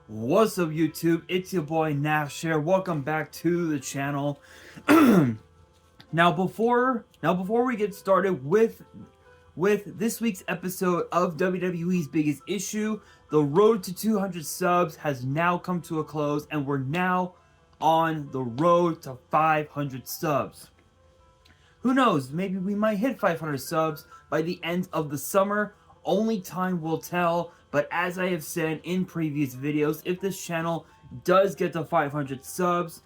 What's up, YouTube? It's your boy Nash here. Welcome back to the channel. Now before we get started with this week's episode of WWE's Biggest Issue, the road to 200 subs has now come to a close, and we're now on the road to 500 subs. Who knows? Maybe we might hit 500 subs by the end of the summer. Only time will tell. But as I have said in previous videos, if this channel does get to 500 subs,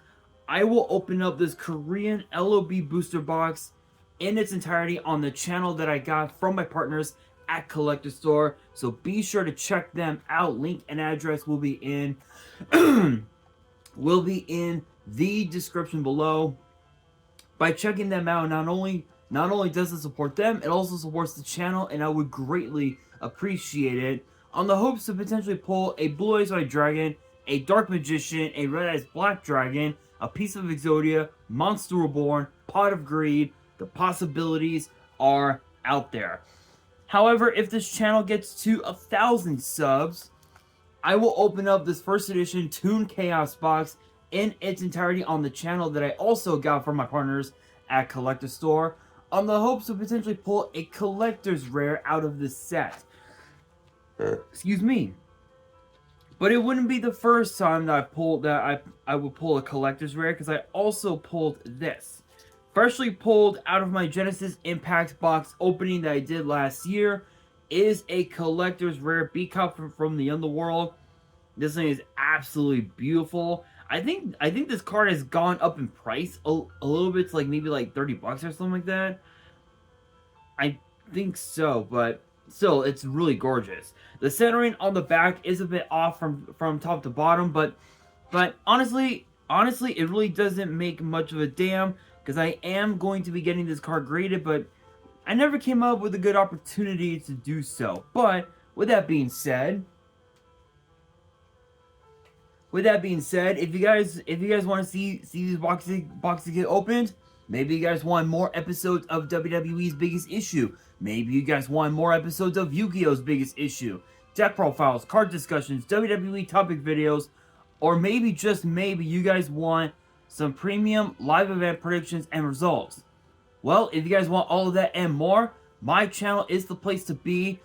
I will open up this Korean LOB booster box in its entirety on the channel that I got from my partners at Collector Store. So be sure to check them out. Link and address will be in the description below. By checking them out, not only does it support them, it also supports the channel, and I would greatly appreciate it. On the hopes to potentially pull a Blue Eyes White Dragon, a Dark Magician, a Red Eyes Black Dragon, a piece of Exodia, Monster Reborn, Pot of Greed. The possibilities are out there. However, if this channel gets to 1,000 subs, I will open up this first edition Toon Chaos box in its entirety on the channel that I also got from my partners at Collector Store, on the hopes to potentially pull a collector's rare out of this set. Excuse me. But it wouldn't be the first time that I would pull a collector's rare, because I also pulled this. Freshly pulled out of my Genesis Impact box opening that I did last year is a collector's rare B-Cup from the Underworld. This thing is absolutely beautiful. I think this card has gone up in price a little bit to maybe like 30 bucks or something like that. I think so, but still, it's really gorgeous. The centering on the back is a bit off from top to bottom, but honestly, it really doesn't make much of a damn, because I am going to be getting this card graded, but I never came up with a good opportunity to do so. But with that being said, if you guys want to see these boxes get opened, maybe you guys want more episodes of WWE's Biggest Issue. Maybe you guys want more episodes of Yu-Gi-Oh's Biggest Issue, deck profiles, card discussions, WWE topic videos, or maybe, just maybe, you guys want some premium live event predictions and results. Well, if you guys want all of that and more, my channel is the place to be.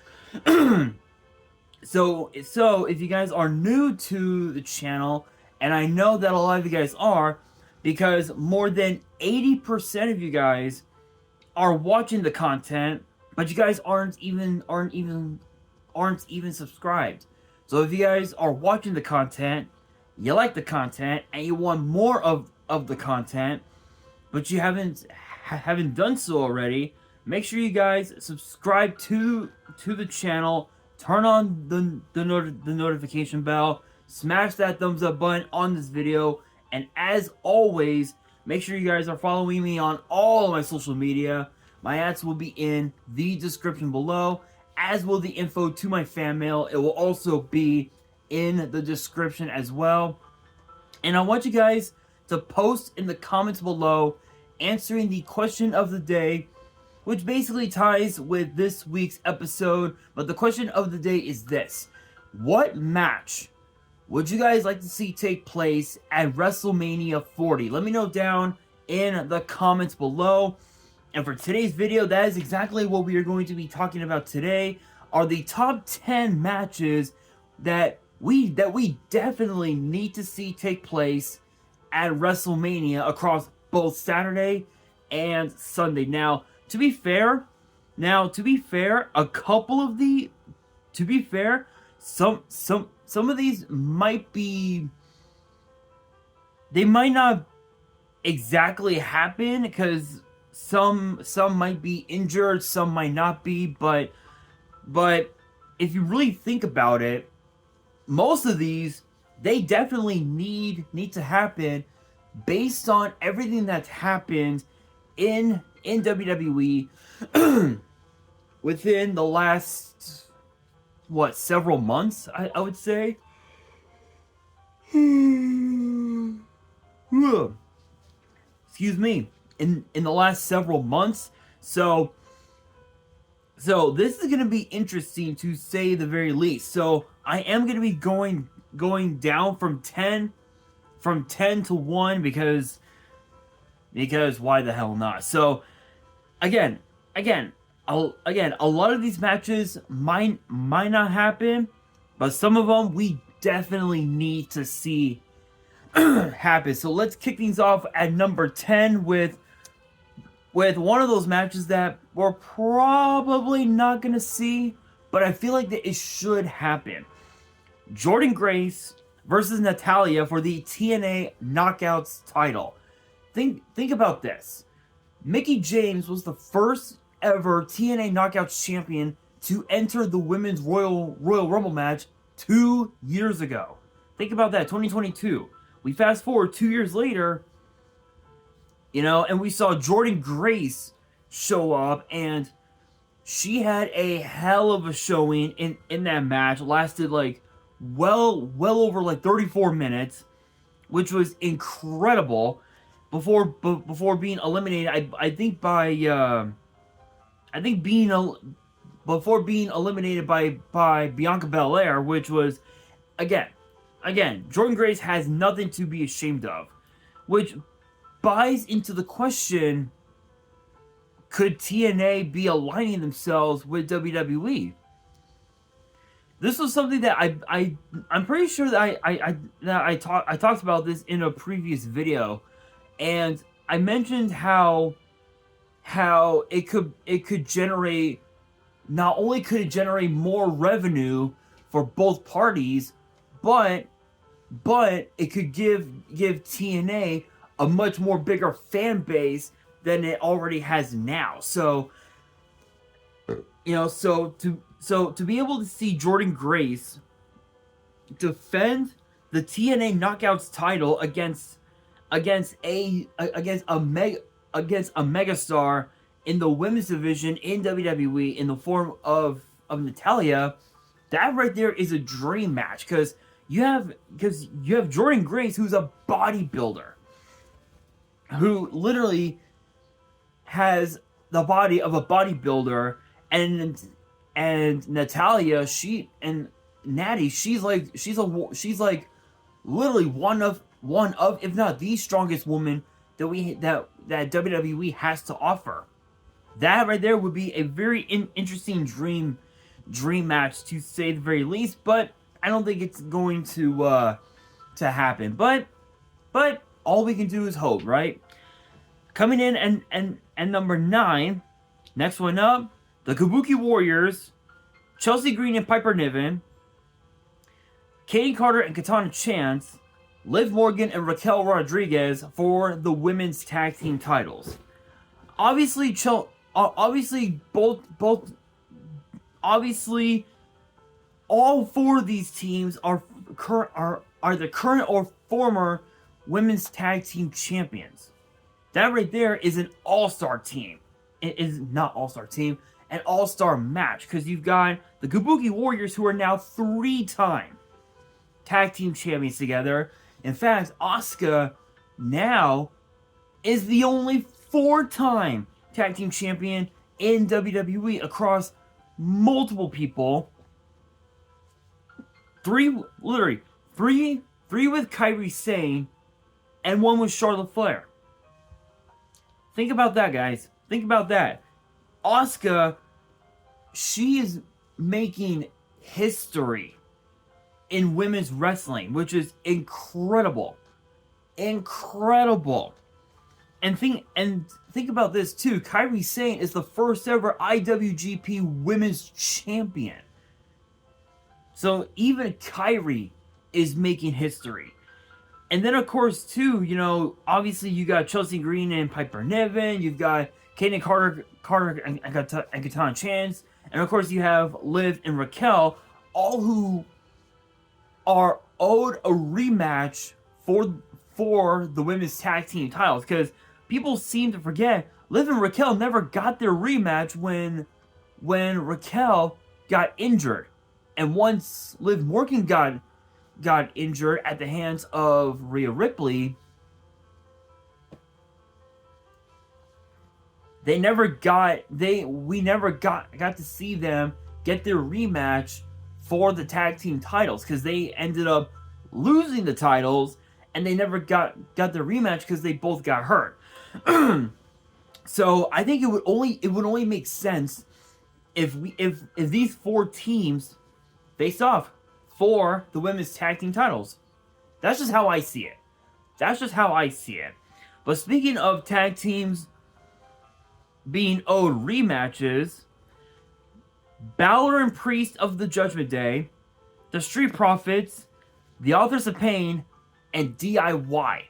So if you guys are new to the channel, and I know that a lot of you guys are, because more than 80% of you guys are watching the content, but you guys aren't even subscribed. So if you guys are watching the content, you like the content, and you want more of the content, but you haven't done so already, make sure you guys subscribe to the channel. Turn on the notification bell, smash that thumbs up button on this video, and as always, make sure you guys are following me on all of my social media. My ads will be in the description below, as will the info to my fan mail. It will also be in the description as well. And I want you guys to post in the comments below answering the question of the day, which basically ties with this week's episode. But the question of the day is this: what match would you guys like to see take place at WrestleMania 40? Let me know down in the comments below. And for today's video, that is exactly what we are going to be talking about today, are the top 10 matches that we definitely need to see take place at WrestleMania across both Saturday and Sunday. Now, to be fair, a couple of some of these might be, they might not exactly happen, because some might be injured, some might not be, but if you really think about it, most of these, they definitely need to happen based on everything that's happened in WWE within the last, several months, I would say. Excuse me. In the last several months. So this is going to be interesting, to say the very least. So I am going to be going down from 10 to 1 because why the hell not? So again, a lot of these matches might not happen, but some of them we definitely need to see happen. So let's kick things off at number 10 with one of those matches that we're probably not gonna see, but I feel like that it should happen. Jordynne Grace versus Natalya for the TNA Knockouts title. Think about this. Mickie James was the first ever TNA Knockouts champion to enter the Women's Royal Rumble match 2 years ago. Think about that, 2022. We fast forward 2 years later, and we saw Jordynne Grace show up, and she had a hell of a showing in that match. Lasted like well over like 34 minutes, which was incredible. Before being eliminated, before being eliminated by Bianca Belair, which was again, Jordynne Grace has nothing to be ashamed of, which buys into the question: could TNA be aligning themselves with WWE? This was something that I'm pretty sure that I talked about this in a previous video, and I mentioned how it could generate, not only could it generate more revenue for both parties, but it could give TNA a much more bigger fan base than it already has now. So to be able to see Jordynne Grace defend the TNA Knockouts title against a megastar in the women's division in WWE in the form of Natalya, that right there is a dream match, because you have Jordynne Grace, who's a bodybuilder, who literally has the body of a bodybuilder, and Natalya, she's like literally one of, if not the strongest woman that WWE has to offer. That right there would be a very interesting dream match, to say the very least. But I don't think it's going to happen. But all we can do is hope, right? Coming in and number 9, next one up, the Kabuki Warriors, Chelsea Green and Piper Niven, Katie Carter and Katana Chance, Liv Morgan and Raquel Rodriguez for the women's tag team titles. Obviously, all 4 of these teams are the current or former women's tag team champions. That right there is an all-star team. It is not all-star team, an all-star match, because you've got the Kabuki Warriors, who are now 3-time tag team champions together. In fact, Asuka now is the only 4-time tag team champion in WWE across multiple people. 3 with Kairi Sane, and 1 with Charlotte Flair. Think about that, guys. Think about that. Asuka, she is making history in women's wrestling, which is incredible. Incredible. And think about this too. Kairi Sane is the first ever IWGP Women's Champion. So even Kairi is making history. And then, of course, too, obviously you got Chelsea Green and Piper Niven. You've got Kaden Carter and Katana Chance. And, of course, you have Liv and Raquel, all who are owed a rematch for the women's tag team titles. Because people seem to forget, Liv and Raquel never got their rematch when Raquel got injured. And once Liv Morgan got injured at the hands of Rhea Ripley, we never got to see them get their rematch for the tag team titles, because they ended up losing the titles, and they never got their rematch because they both got hurt. So I think it would only make sense if these 4 teams faced off for the women's tag team titles. That's just how I see it. But speaking of tag teams being owed rematches, Balor and Priest of the Judgment Day, the Street Profits, the Authors of Pain, and DIY.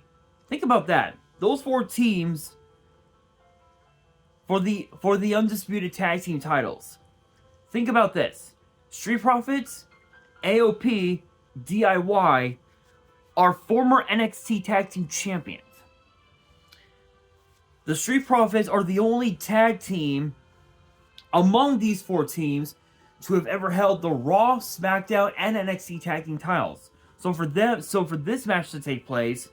Think about that. Those 4 teams for the undisputed tag team titles. Think about this. Street Profits, AOP, DIY are former NXT tag team champions. The Street Profits are the only tag team among these 4 teams to have ever held the Raw, SmackDown, and NXT tag team titles. So for this match to take place,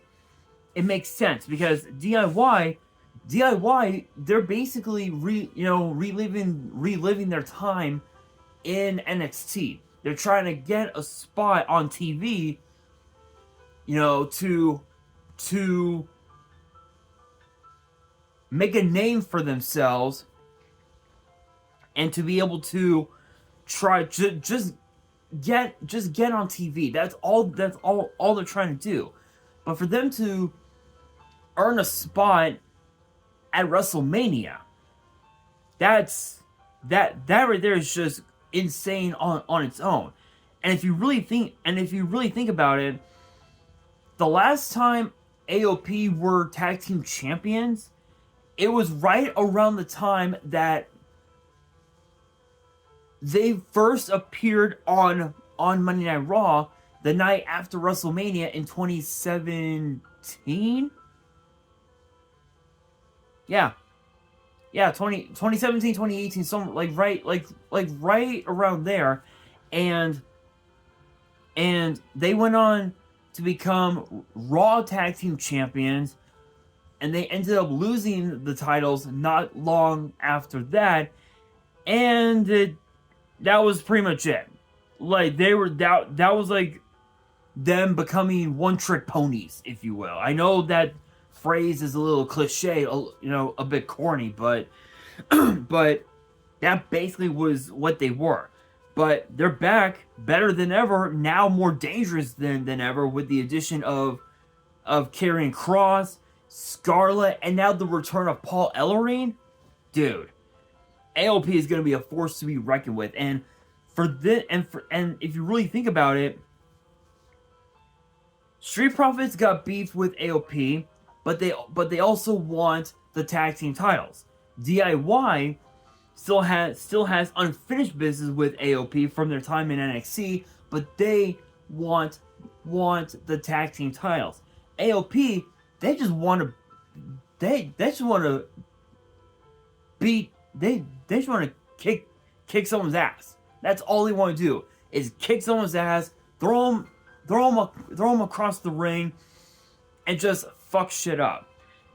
it makes sense because DIY, they're basically reliving their time in NXT. They're trying to get a spot on TV, to make a name for themselves and to be able to try just get on TV. That's all they're trying to do. But for them to earn a spot at WrestleMania, that right there is just insane on its own. And if you really think about it, the last time AOP were tag team champions, it was right around the time that they first appeared on Monday Night Raw the night after WrestleMania in 2017. Yeah, 2017, 2018, some right around there, and they went on to become Raw Tag Team Champions, and they ended up losing the titles not long after that, and that was pretty much it. That was like them becoming one-trick ponies, if you will. I know that phrase is a little cliche, a bit corny, but but that basically was what they were. But they're back, better than ever, now more dangerous than ever, with the addition of Karrion Kross, Scarlett, and now the return of Paul Ellering. Dude, AOP is going to be a force to be reckoned with. And if you really think about it, Street Profits got beef with AOP, but they also want the tag team titles. DIY still has unfinished business with AOP from their time in NXT, but they want the tag team titles. AOP, they just want to kick someone's ass. That's all they want to do, is kick someone's ass, throw them across the ring, and just fuck shit up.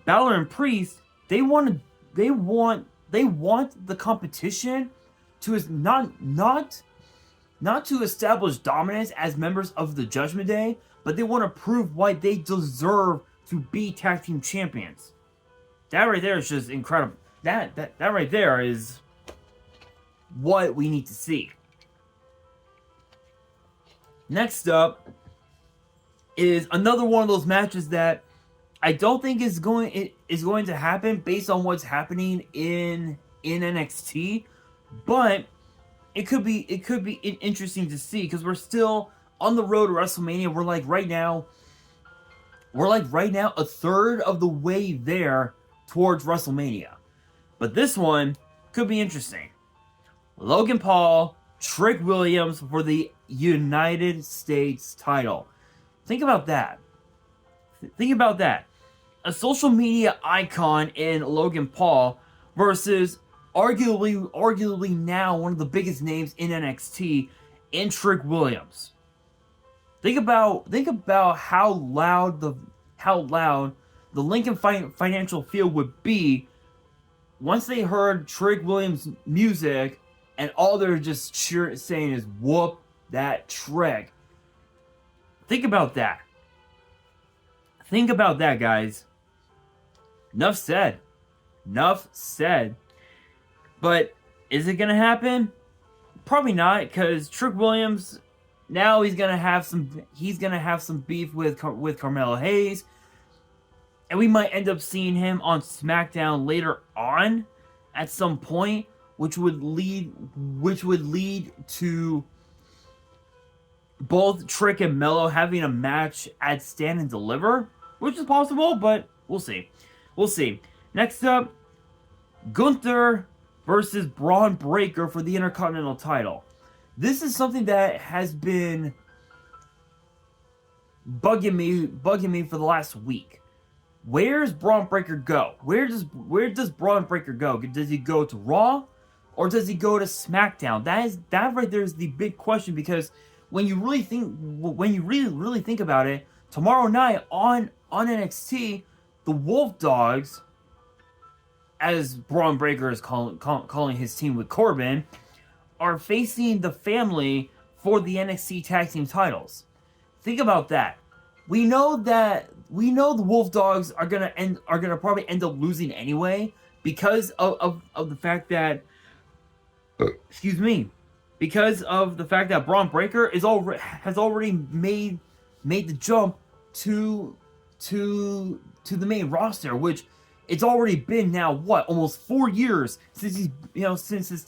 Balor and Priest, they want the competition to not to establish dominance as members of the Judgment Day, but they want to prove why they deserve to be tag team champions. That right there is just incredible. That right there is what we need to see. Next up is another one of those matches that I don't think is going to happen based on what's happening in NXT, but it could be interesting to see because we're still on the road to WrestleMania. We're like right now a third of the way there towards WrestleMania. But this one could be interesting. Logan Paul, Trick Williams for the United States title. Think about that. A social media icon in Logan Paul versus arguably now one of the biggest names in NXT in Trick Williams. Think about how loud the Lincoln Financial Field would be once they heard Trick Williams' music, and all they're just saying is "whoop that Trick." Think about that. Think about that, guys. Enough said. Enough said. But is it gonna happen? Probably not, because Trick Williams now he's gonna have some beef with Carmelo Hayes, and we might end up seeing him on SmackDown later on at some point, which would lead to both Trick and Melo having a match at Stand and Deliver, which is possible, but we'll see. We'll see. Next up, Gunther versus Braun Breaker for the Intercontinental title. This is something that has been bugging me for the last week. Where's Braun Breaker go? Where does Braun Breaker go? Does he go to Raw, or does he go to SmackDown? That right there is the big question, because when you really think about it, tomorrow night on NXT, the Wolf Dogs, as Braun Breaker is calling his team with Corbin, are facing the family for the NXT Tag Team titles. Think about that. We know the Wolf Dogs are gonna probably end up losing anyway, because of the fact that because of the fact that Braun Breaker has already made the jump to the main roster, which it's already been now almost 4 years since since his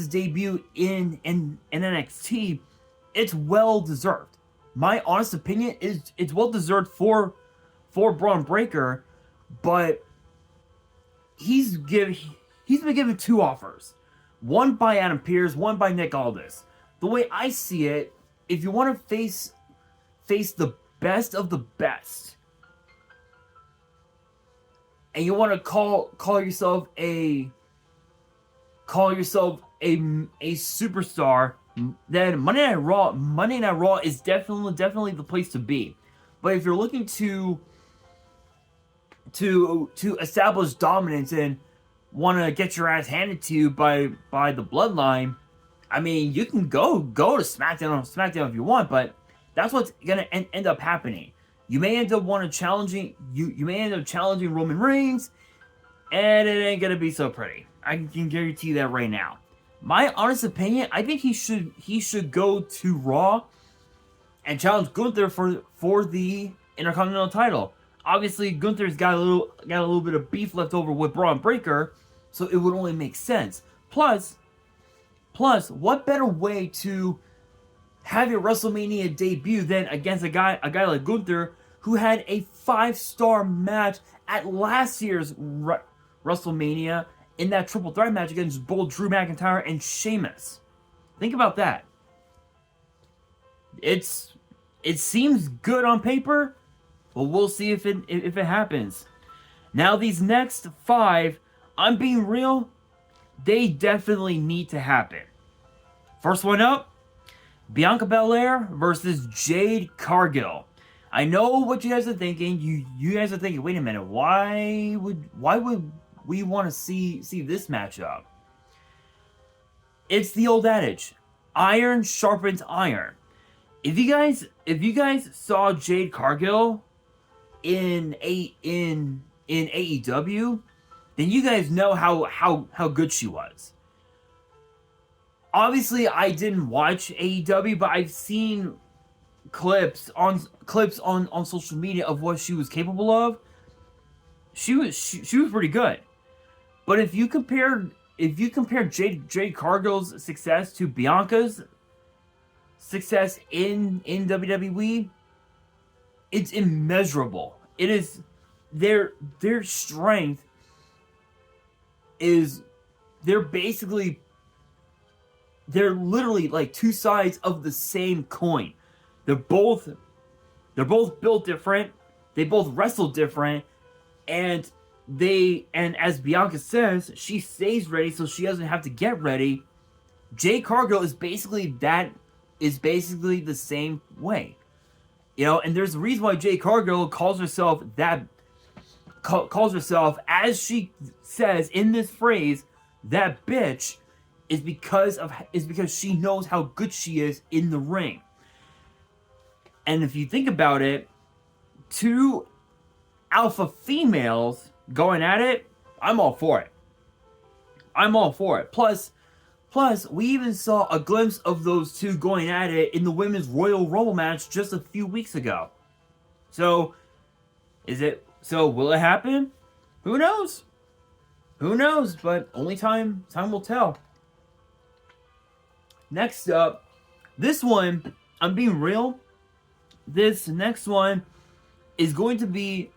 debut in NXT. It's well deserved. My honest opinion is it's well deserved for Braun Breaker, but he's been given 2 offers. One by Adam Pearce, one by Nick Aldis. The way I see it, if you want to face the best of the best, and you want to call yourself a superstar, then Monday Night Raw is definitely the place to be. But if you're looking to establish dominance and want to get your ass handed to you by the Bloodline, I mean, you can go to SmackDown if you want, but that's what's gonna end up happening. You may end up challenging Roman Reigns, and it ain't gonna be so pretty. I can guarantee you that right now. My honest opinion, I think he should go to Raw and challenge Gunther for the Intercontinental title. Obviously, Gunther's got a little bit of beef left over with Braun Breaker, so it would only make sense. Plus, what better way to have your WrestleMania debut than against a guy like Gunther, who had a 5-star match at last year's WrestleMania in that triple threat match against both Drew McIntyre and Sheamus. Think about that. It seems good on paper, but we'll see if it happens. Now these next 5, I'm being real, they definitely need to happen. First one up, Bianca Belair versus Jade Cargill. I know what you guys are thinking. You guys are thinking, wait a minute, why would we want to see this matchup? It's the old adage, iron sharpens iron. If you guys saw Jade Cargill in AEW, then you guys know how good she was. Obviously, I didn't watch AEW, but I've seen clips on social media of what she was capable of. She was pretty good. But if you compare Jade Cargill's success to Bianca's success in WWE, it's immeasurable. It is their strength is they're literally like 2 sides of the same coin. They're both built different. They both wrestle different, and as Bianca says, she stays ready so she doesn't have to get ready. Jade Cargill is basically the same way. And there's a reason why Jade Cargill calls herself, as she says in this phrase, that bitch, is because she knows how good she is in the ring. And if you think about it, two alpha females going at it, I'm all for it. I'm all for it. Plus, we even saw a glimpse of those two going at it in the Women's Royal Rumble match just a few weeks ago. So, will it happen? Who knows? Who knows? But only time will tell. Next up, this one, I'm being real. This next one is going to be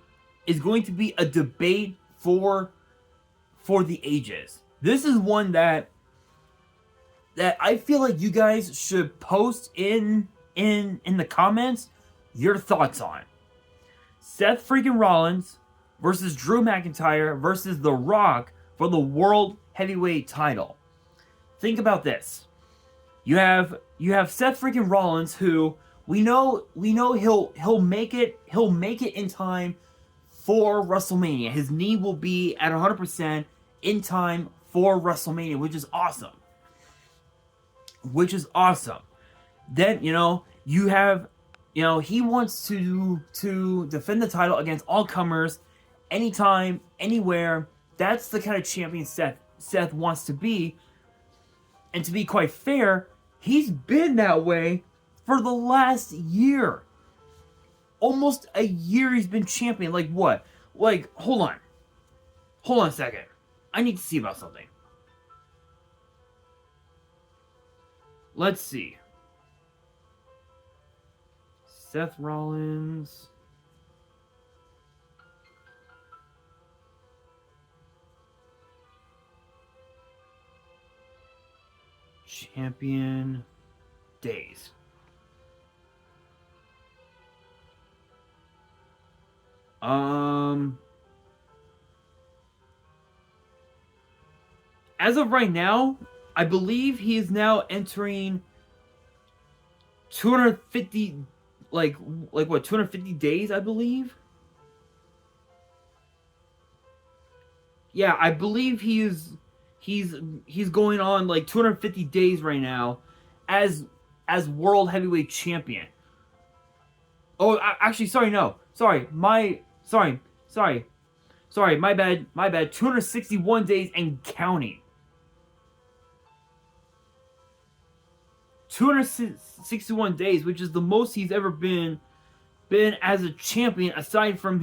a debate for the ages. This is one that I feel like you guys should post in the comments your thoughts on. Seth freaking Rollins versus Drew McIntyre versus The Rock for the World Heavyweight title. Think about this. You have Seth freaking Rollins, who we know he'll make it in time for WrestleMania. His knee will be at 100% in time for WrestleMania, which is awesome. Then, you have, he wants to defend the title against all comers, anytime, anywhere. That's the kind of champion Seth wants to be. And to be quite fair, he's been that way for the last year. Almost a year he's been champion. Like what? Like, hold on a second. I need to see about something. Let's see. Seth Rollins. Champion days. As of right now, I believe he is now entering 250, like what, 250 days, I believe? Yeah, I believe he's going on like 250 days right now as World Heavyweight Champion. Oh, actually, sorry, no. Sorry, my bad. 261 days and counting. 261 days, which is the most he's ever been as a champion, aside from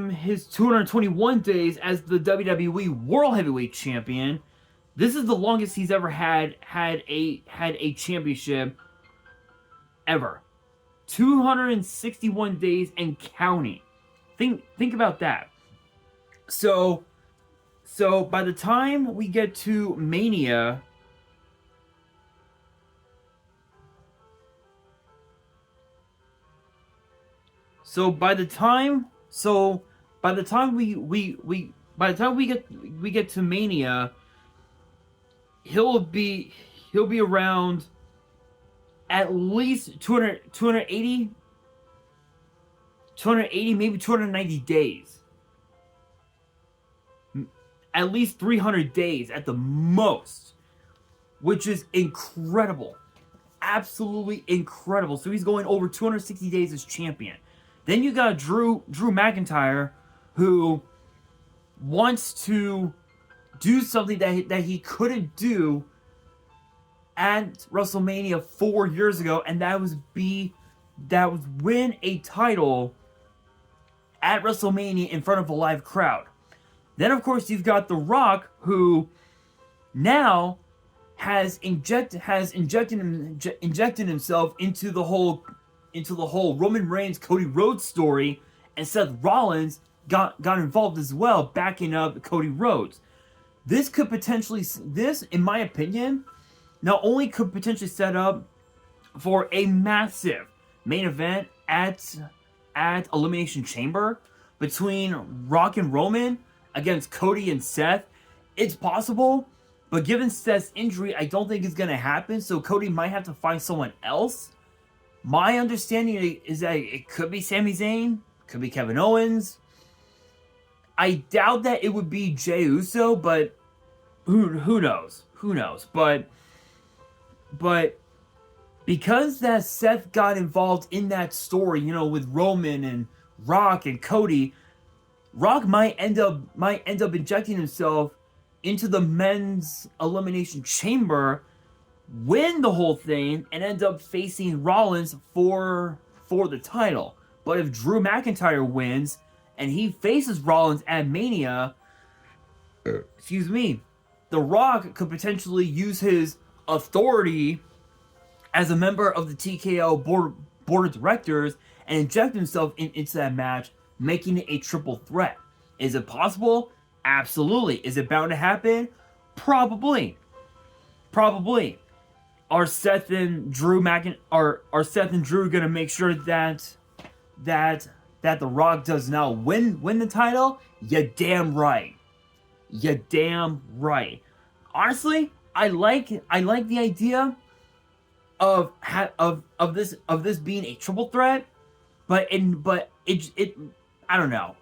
his 221 days as the WWE World Heavyweight Champion. This is the longest he's ever had a championship ever. 261 days and counting. Think about that. So by the time we get to Mania, by the time we get to Mania, he'll be around at least 280, maybe 290 days. At least 300 days at the most, which is incredible. Absolutely incredible. So he's going over 260 days as champion. Then you got Drew McIntyre, who wants to do something that he couldn't do at WrestleMania 4 years ago, and that was win a title at WrestleMania in front of a live crowd. Then, of course, you've got The Rock, who now has injected himself into the whole Roman Reigns Cody Rhodes story, and Seth Rollins got involved as well, backing up Cody Rhodes. This, in my opinion, not only could potentially set up for a massive main event at Elimination Chamber between Rock and Roman against Cody and Seth. It's possible, but given Seth's injury, I don't think it's going to happen, so Cody might have to find someone else. My understanding is that it could be Sami Zayn, could be Kevin Owens, I doubt that it would be Jey Uso, but who knows? Who knows? But because that Seth got involved in that story, you know, with Roman and Rock and Cody, Rock might end up injecting himself into the men's elimination chamber, win the whole thing, and end up facing Rollins for the title. But if Drew McIntyre wins and he faces Rollins at Mania, excuse me, The Rock could potentially use his authority as a member of the TKO board of directors and inject himself into that match, making it a triple threat. Is it possible? Absolutely. Is it bound to happen? Probably. Probably. Are Seth and Drew gonna make sure that The Rock does not win the title? You damn right. You damn right. Honestly, I like the idea of this being a triple threat, but it I don't know.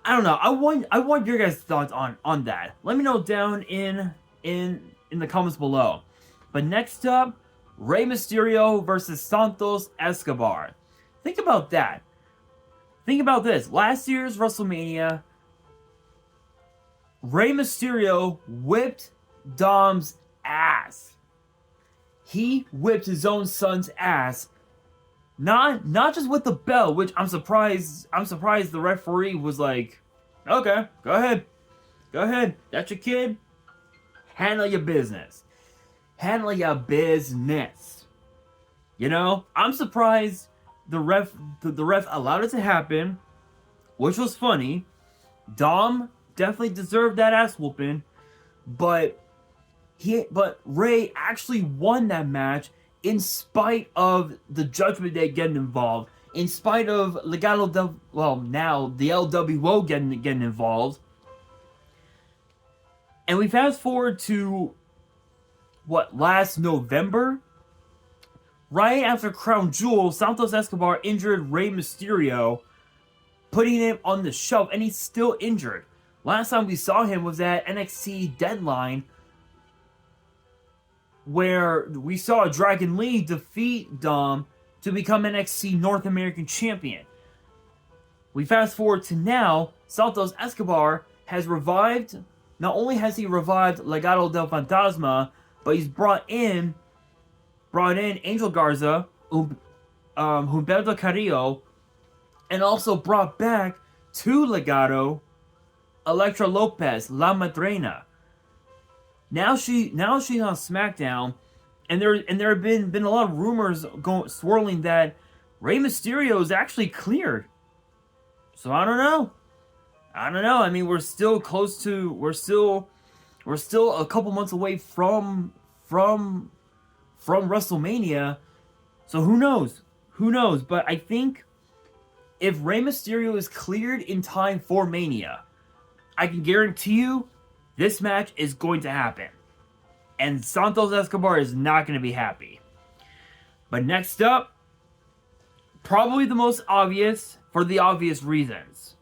I want your guys' thoughts on that. Let me know down in the comments below. But next up, Rey Mysterio versus Santos Escobar. Think about that. Think about this. Last year's WrestleMania, Rey Mysterio whipped Dom's ass. He whipped his own son's ass. Not just with the belt, which I'm surprised the referee was like, okay, go ahead, that's your kid, handle your business. You know, I'm surprised the ref allowed it to happen, which was funny. Dom definitely deserved that ass whooping, but Rey actually won that match in spite of the Judgment Day getting involved, in spite of now the LWO getting involved. And we fast forward to last November? Right after Crown Jewel, Santos Escobar injured Rey Mysterio, putting him on the shelf, and he's still injured. Last time we saw him was at NXT Deadline, where we saw Dragon Lee defeat Dom to become NXT North American Champion. We fast forward to now, Santos Escobar has revived. Not only has he revived Legado del Fantasma, but he's brought in Angel Garza, Humberto Carrillo, and also brought back to Legado Elektra Lopez, La Madrina. Now she's on SmackDown, and there have been a lot of rumors swirling that Rey Mysterio is actually cleared. So I don't know. I mean, we're still a couple months away from WrestleMania. So who knows? But I think if Rey Mysterio is cleared in time for Mania, I can guarantee you this match is going to happen. And Santos Escobar is not going to be happy. But next up, probably the most obvious, for the obvious reasons.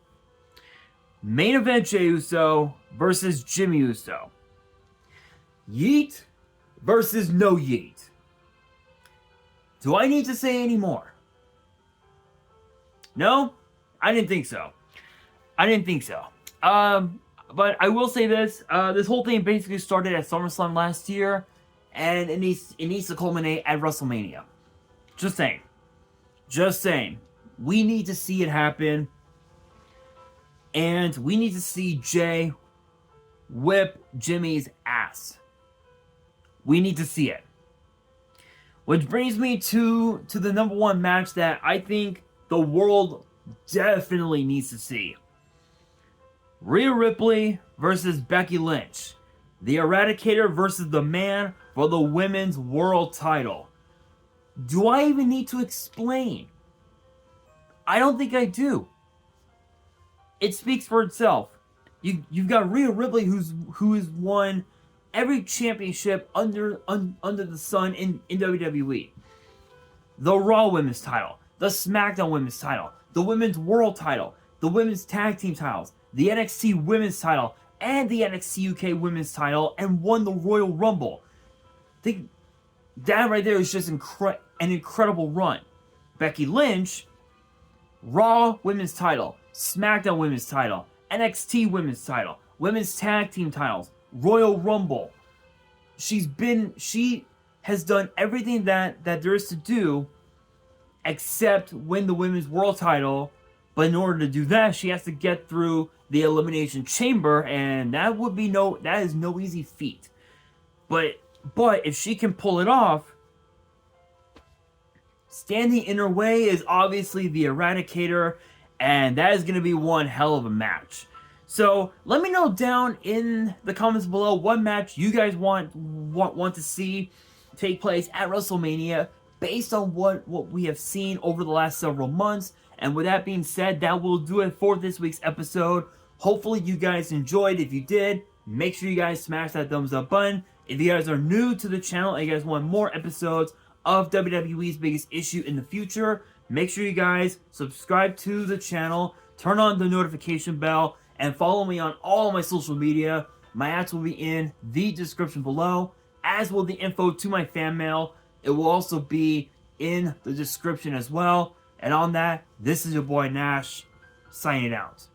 Main event: Jey Uso versus Jimmy Uso. Yeet versus no yeet. Do I need to say any more? No? I didn't think so. But I will say this. This whole thing basically started at SummerSlam last year, and it needs to culminate at WrestleMania. Just saying. We need to see it happen. And we need to see Jey whip Jimmy's ass. We need to see it. Which brings me to the number one match that I think the world definitely needs to see. Rhea Ripley versus Becky Lynch. The Eradicator versus the Man for the Women's World Title. Do I even need to explain? I don't think I do. It speaks for itself. You've got Rhea Ripley who has won every championship under the sun in WWE. The Raw Women's title, the SmackDown Women's title, the Women's World title, the Women's Tag Team titles, the NXT Women's title, and the NXT UK Women's title, and won the Royal Rumble. That right there is just an incredible run. Becky Lynch, Raw Women's title, SmackDown Women's title, NXT Women's title, Women's Tag Team titles, Royal Rumble. She has done everything that there is to do except win the Women's World title. But in order to do that, she has to get through the Elimination Chamber, and that is no easy feat. But if she can pull it off, standing in her way is obviously the Eradicator, and that is going to be one hell of a match. So let me know down in the comments below what match you guys want to see take place at WrestleMania based on what we have seen over the last several months. And with that being said, that will do it for this week's episode. Hopefully you guys enjoyed. If you did, make sure you guys smash that thumbs up button. If you guys are new to the channel and you guys want more episodes of WWE's Biggest Issue in the future, make sure you guys subscribe to the channel, turn on the notification bell, and follow me on all my social media. My ads will be in the description below, as will the info to my fan mail. It will also be in the description as well. And on that, this is your boy Nash, signing out.